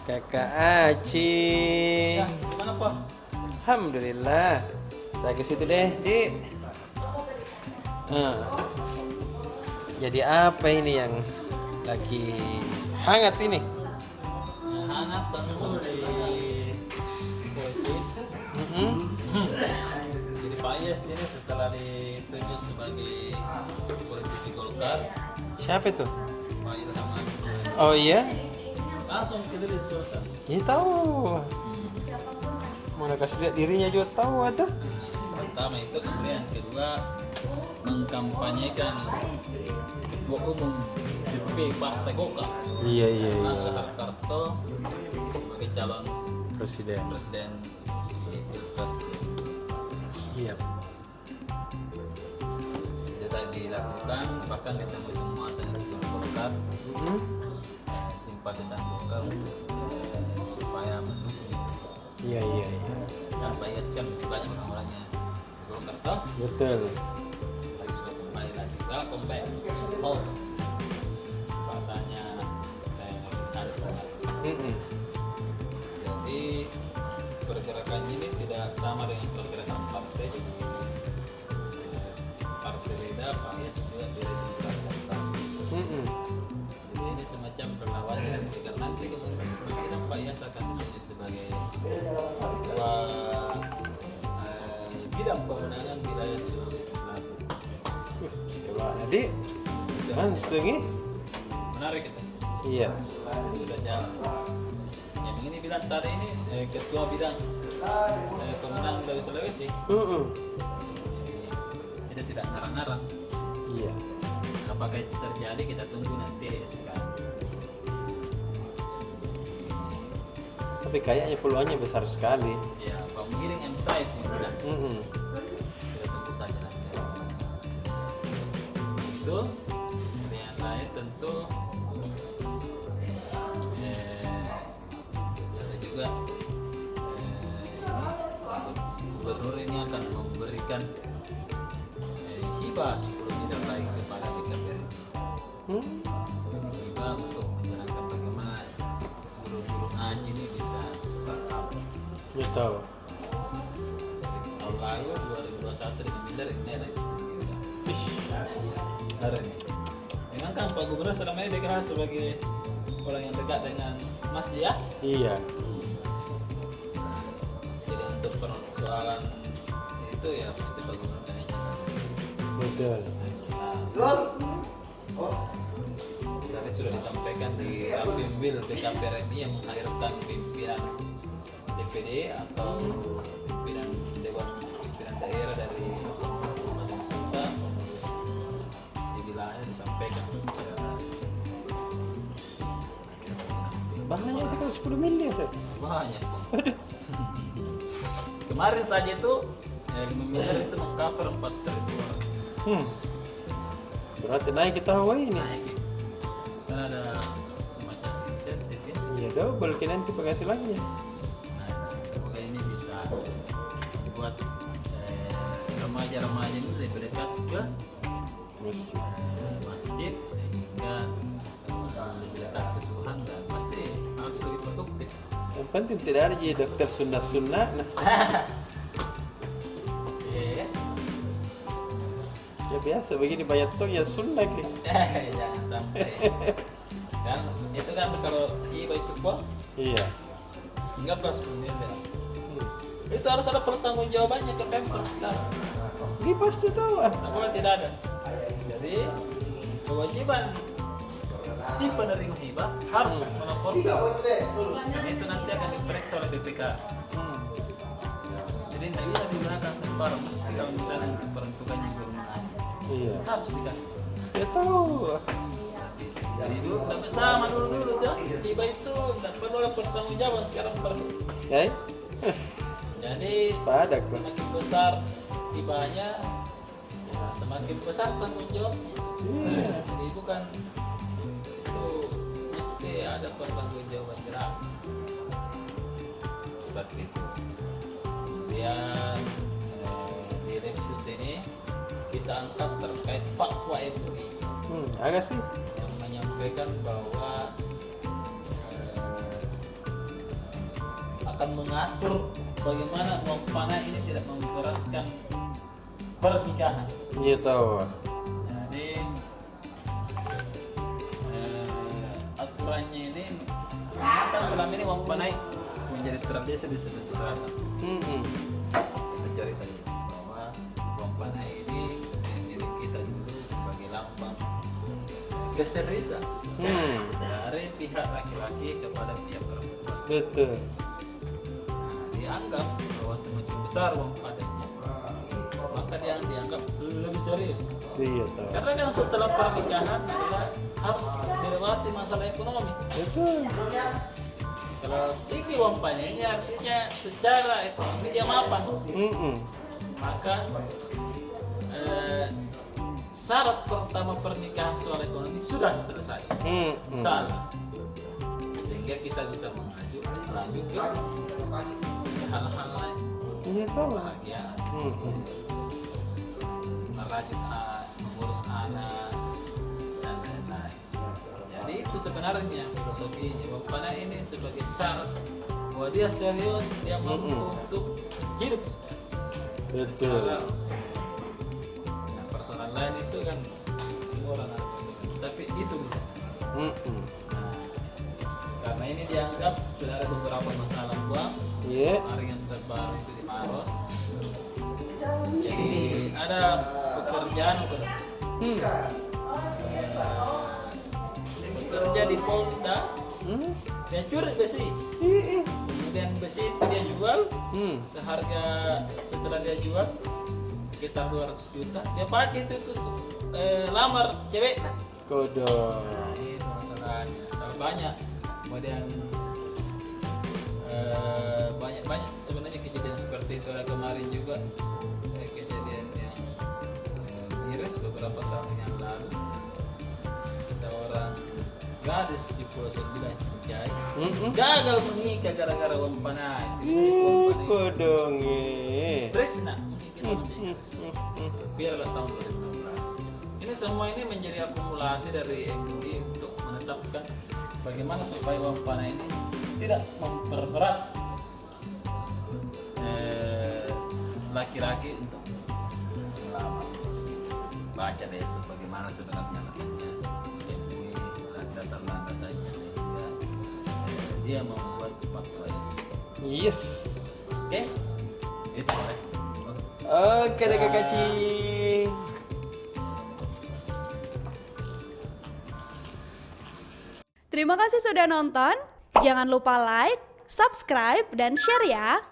Kakak Aci. Ya, gimana Pak? Alhamdulillah. Saya ke situ deh, Dik. Jadi apa ini yang lagi hangat ini? Yang hangat tentu di politik. Jadi Pak Yes ini setelah ditunjuk sebagai politisi Golkar, Siapa itu? Pak Ilham Aziz Oh iya? langsung keliling Sulsel. Ya tahu. Mana kasih lihat dirinya juga tahu ada. Pertama itu, kemudian kedua mengkampanyekan ketua umum DPP Partai Golkar, Iya. Erlangga Hartarto sebagai calon Presiden. presiden di Pilpres. Iya. Itu tadi dilakukan, bahkan ditemui semua senior Golkar, simpatisan Golkar untuk supaya mendukung itu. Iya. Dan Pak Yes kan masih banyak orang-orangnya di Golkar toh. Betul. Lagi sudah kembali lagi. Welcome back home. Bahasanya hari kemarin. Jadi pergerakan ini tidak sama dengan pergerakan partai. Partai beda, Pak Yes juga beda di Golkar. Jadi ini semacam perlawanan ketika nanti kemungkinan Pak Yes akan ditunjuk sebagai ketua bidang pemenangan wilayah Sulawesi Selatan. Coba jadi langsung nih. Menarik itu. Iya. Sudah jalan. Yang ini bilang tadi ini ketua bidang pemenangan wilayah Sulawesi. Jadi tidak ngarang-ngarang. Iya. Apakah itu terjadi kita tunggu nanti sekarang. Tapi kayaknya peluangnya besar sekali. Ya, Pak Muhyiddin M. Said yang bilang. Kita tunggu saja nanti. Itu yang lain tentu ada juga gubernur ini akan memberikan hibah 10 miliar lagi kepada DKPR. Hibah untuk menjalankan bagaimana guru-guru ngaji ini bisa berkembang. Betul. Tahun lalu 2021 dengan miliar ini ada 10 miliar. Ada nih. Memang kan Pak Gubernur selama ini dikenal sebagai orang yang dekat dengan Mas ya. Iya. Jadi untuk persoalan itu ya pasti Pak Gubernur kayaknya. Betul. Tadi sudah disampaikan di Rapim Will DKPRMI yang menghadirkan pimpinan DPD atau pimpinan Dewan Pimpinan Daerah dari kabupaten kota di wilayah disampaikan secara Bahannya itu kan 10 miliar. banyak. Kemarin saja itu 5 miliar itu mengcover 4.000 orang. Berarti naik kita Hawaii ini. Naik gitu. Kan ada semacam insentif ya. Iya double ke nanti penghasilannya. Nah, semoga ini bisa membuat remaja-remaja ini lebih dekat ke Masjid. masjid sehingga lebih dekat ke Tuhan dan pasti harus lebih produktif. Yang penting tidak ada jadi dokter sunnah-sunnah. Nah, Iya. ya biasa begini banyak tuh ya sunnah ke. Jangan sampai. Kan itu kan kalau hibah itu kok Iya. enggak pas 10 miliar. Itu harus ada pertanggungjawabannya ke Pemprov sekarang. Ini pasti tahu ah. Nah, kalau tidak ada, jadi kewajiban si penerima hibah harus melaporkan. Dan itu nanti akan diperiksa oleh BPK. Jadi tidak bisa digunakan sembarang, mesti kalau misalnya itu peruntukannya guru mengaji Iya. harus dikasih. Ya tahu. Jadi dulu tidak sama dulu tuh hibah itu tidak perlu ada pertanggungjawaban, sekarang perlu. Ya. Jadi Pada kok. semakin besar hibahnya, ya semakin besar tanggung jawabnya. Iya. Jadi bukan itu mesti ada pertanggungjawaban jelas seperti itu. Kemudian di Repsus ini kita angkat terkait fatwa MUI Agak sih. yang menyampaikan bahwa akan mengatur bagaimana uang panai ini tidak memberatkan pernikahan. Iya tahu. Jadi aturannya ini kan selama ini uang panai menjadi terbiasa di Sulawesi Selatan. Kita cari tadi bahwa uang panai ini diri kita dulu sebagai lambang keseriusan dari pihak laki-laki kepada pihak perempuan. Betul. Nah, dianggap bahwa semakin besar uang panainya, maka dia dianggap lebih serius. Iya tahu. Karena kan setelah pernikahan adalah harus dilewati masalah ekonomi. Betul. Kalau tinggi uang panainya artinya secara ekonomi dia mapan. Maka syarat pertama pernikahan soal ekonomi sudah selesai. Salah. Sehingga kita bisa lanjut ke hal-hal lain. Iya tahu. Bahagia. Merajut mengurus anak dan lain-lain. Jadi itu sebenarnya filosofinya. Uang panai ini sebagai syarat bahwa dia serius, dia mampu untuk hidup. Betul. Nah, persoalan lain itu kan semua orang ada persoalan. Tapi itu bisa. Nah, karena ini dianggap sudah ada beberapa masalah uang. Iya. Hari yang terbaru itu di Maros. Jadi ada pekerjaan bekerja di Polda, dia curi besi. Kemudian besi itu dia jual seharga, setelah dia jual sekitar 200 juta, dia pakai itu untuk lamar cewek. Kodok. Nah, itu masalahnya. Kalau banyak, kemudian banyak sebenarnya kejadian seperti itu. Kemarin juga kejadian yang miris beberapa tahun yang lalu, seorang gadis di Pulau Sembilan Singkai gagal menikah gara-gara uang panai. Kodongnya. Tresna kita masih biarlah tahun 2016. Ini semua ini menjadi akumulasi dari MUI untuk menetapkan bagaimana supaya uang panai ini tidak memperberat laki-laki untuk melamar. Baca besok bagaimana sebenarnya alasannya MUI, landasan-landasannya sehingga dia membuat fatwa ini. Yes. Oke? Itu Oke deh Kak Cing. Terima kasih sudah nonton. Jangan lupa like, subscribe, dan share ya.